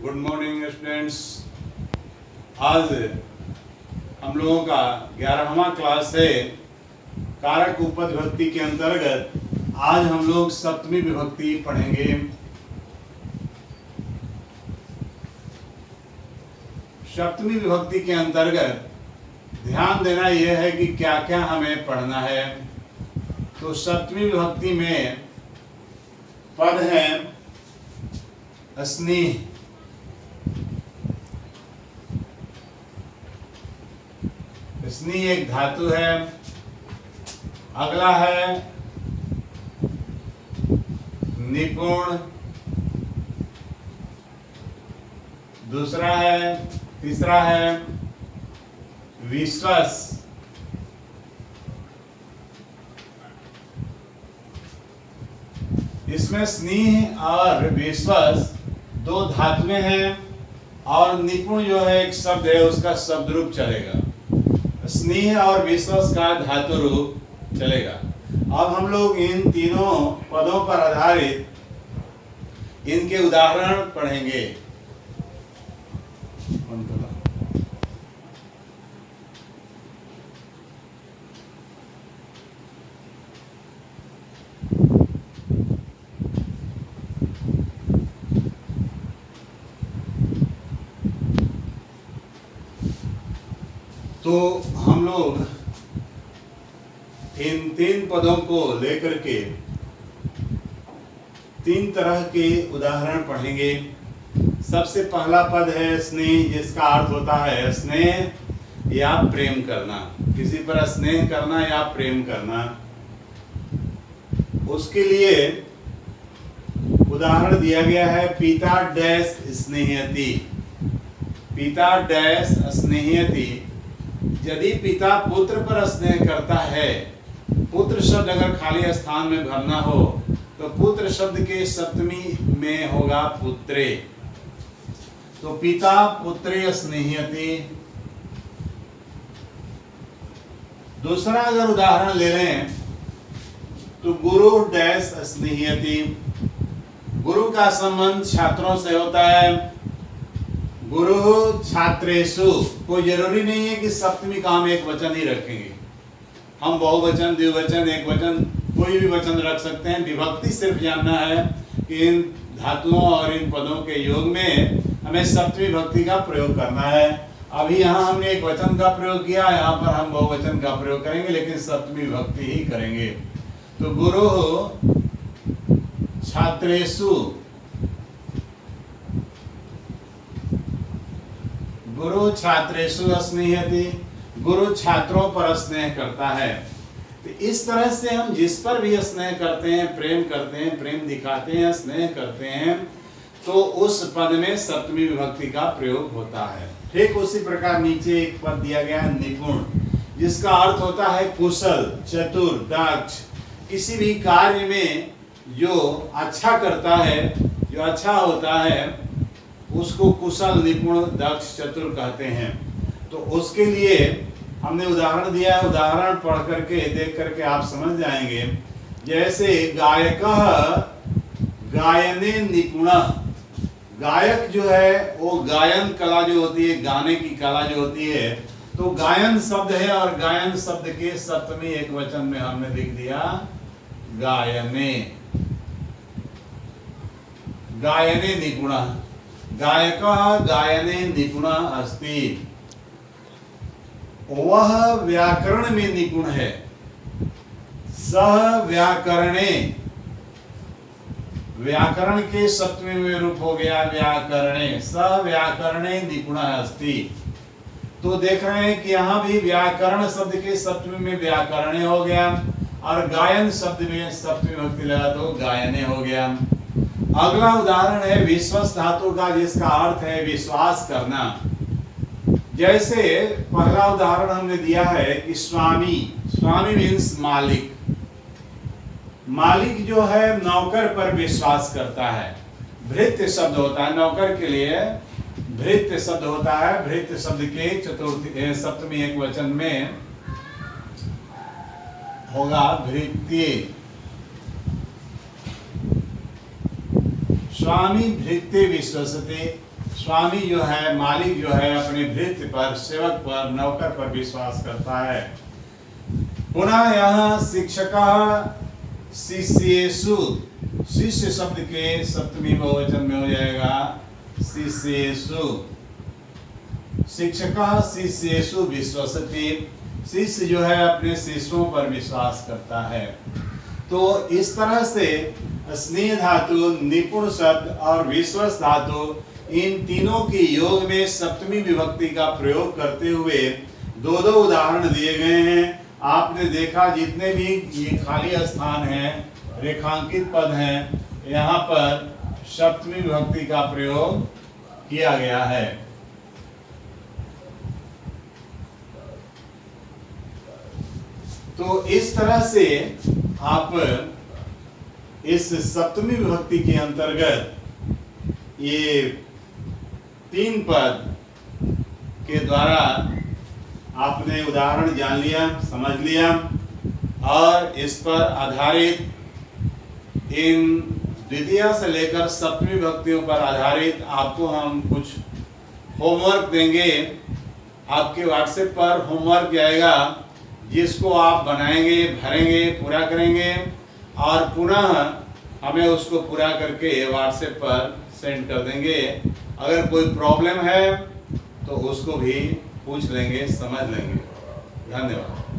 Good morning students. आज हम लोगों का 11वां क्लास है। कारक उपपद विभक्ति के अंतर्गत आज हम लोग सप्तमी विभक्ति पढ़ेंगे। सप्तमी विभक्ति के अंतर्गत ध्यान देना यह है कि क्या क्या हमें पढ़ना है। तो सप्तमी विभक्ति में पद है स्नेह। स्नेह एक धातु है। अगला है निपुण, दूसरा है, तीसरा है विश्वास। इसमें स्नेह और विश्वास दो धातुएं हैं और निपुण जो है एक शब्द है, उसका शब्द रूप चलेगा। स्नेह और विश्वास का धातु रूप चलेगा। अब हम लोग इन तीनों पदों पर आधारित इनके उदाहरण पढ़ेंगे। तो हम लोग इन तीन पदों को लेकर के तीन तरह के उदाहरण पढ़ेंगे। सबसे पहला पद है स्नेह, जिसका अर्थ होता है स्नेह या प्रेम करना, किसी पर स्नेह करना या प्रेम करना। उसके लिए उदाहरण दिया गया है पिता डैश स्नेहयति। पिता डैश स्नेहयति। यदि पिता पुत्र पर स्नेह करता है, पुत्र शब्द अगर खाली स्थान में भरना हो तो पुत्र शब्द के सप्तमी में होगा पुत्रे। तो पिता पुत्रे स्नेहयति। दूसरा अगर उदाहरण ले लें तो गुरु डैश स्नेहयति। गुरु का संबंध छात्रों से होता है। गुरु छात्रेषु। कोई जरूरी नहीं है कि सप्तमी का हम एक वचन ही रखेंगे। हम बहुवचन, द्विवचन, एक वचन, कोई भी वचन रख सकते हैं। विभक्ति सिर्फ जानना है कि इन धातुओं और इन पदों के योग में हमें सप्तमी विभक्ति का प्रयोग करना है। अभी यहाँ हमने एक वचन का प्रयोग किया, यहाँ पर हम बहुवचन का प्रयोग करेंगे, लेकिन सप्तमी विभक्ति ही करेंगे। तो गुरु छात्रेषु। गुरु छात्रेषु स्नेहयति। गुरु छात्रों पर स्नेह करता है। तो इस तरह से हम जिस पर भी स्नेह करते हैं, प्रेम करते हैं, प्रेम दिखाते हैं, स्नेह करते हैं, तो उस पद में सप्तमी विभक्ति का प्रयोग होता है। ठीक उसी प्रकार नीचे एक पद दिया गया है निपुण, जिसका अर्थ होता है कुशल, चतुर, दक्ष। किसी भी कार्य में जो अच्छा करता है, जो अच्छा होता है, उसको कुशल, निपुण, दक्ष, चतुर कहते हैं। तो उसके लिए हमने उदाहरण दिया है। उदाहरण पढ़ करके देख करके आप समझ जाएंगे। जैसे गायकः गायने निपुणः। गायक जो है वो गायन कला जो होती है, गाने की कला जो होती है, तो गायन शब्द है और गायन शब्द के सप्तमी एक वचन में हमने लिख दिया गायने। गायने निपुणः। गायकः गायने निपुणः अस्ति। वह व्याकरण में निपुण है। सह व्याकरणे। व्याकरण के सप्तमी में रूप हो गया व्याकरणे। सह व्याकरणे निपुणः अस्ति। तो देख रहे हैं कि यहाँ भी व्याकरण शब्द के सप्तमी में व्याकरणे हो गया और गायन शब्द में सप्तमी विभक्ति लगा तो गायने हो गया। अगला उदाहरण है विश्वास धातु का, जिसका अर्थ है विश्वास करना। जैसे पहला उदाहरण हमने दिया है कि स्वामी। स्वामी मीन्स मालिक। मालिक जो है नौकर पर विश्वास करता है। भृत्य शब्द होता है, नौकर के लिए भृत्य शब्द होता है। भृत्य शब्द के चतुर्थी सप्तमी एक वचन में होगा भृत्य। स्वामी भृत्य विश्वसते। स्वामी जो है, मालिक जो है, अपने भृत्य पर, सेवक पर, नौकर पर विश्वास करता है। पुनः यहाँ शिक्षक शिष्येषु, शिष्य शब्द के सप्तमी बहुवचन में हो जाएगा शिष्येषु। शिक्षक शिष्येषु विश्वसति, शिष्य जो है अपने शिष्यों पर विश्वास करता है। तो इस तरह से स्नेह धातु, निपुण शब्द और विश्वास धातु, इन तीनों के योग में सप्तमी विभक्ति का प्रयोग करते हुए दो दो उदाहरण दिए गए हैं। आपने देखा जितने भी ये खाली स्थान हैं, रेखांकित पद हैं, यहाँ पर सप्तमी विभक्ति का प्रयोग किया गया है। तो इस तरह से आप इस सप्तमी विभक्ति के अंतर्गत ये 3 पद के द्वारा आपने उदाहरण जान लिया, समझ लिया, और इस पर आधारित इन द्वितीय से लेकर सप्तमी विभक्तियों पर आधारित आपको हम कुछ होमवर्क देंगे। आपके व्हाट्सएप पर होमवर्क जाएगा, जिसको आप बनाएंगे, भरेंगे, पूरा करेंगे और पुनः हमें उसको पूरा करके व्हाट्सएप पर सेंड कर देंगे। अगर कोई प्रॉब्लम है तो उसको भी पूछ लेंगे, समझ लेंगे। धन्यवाद।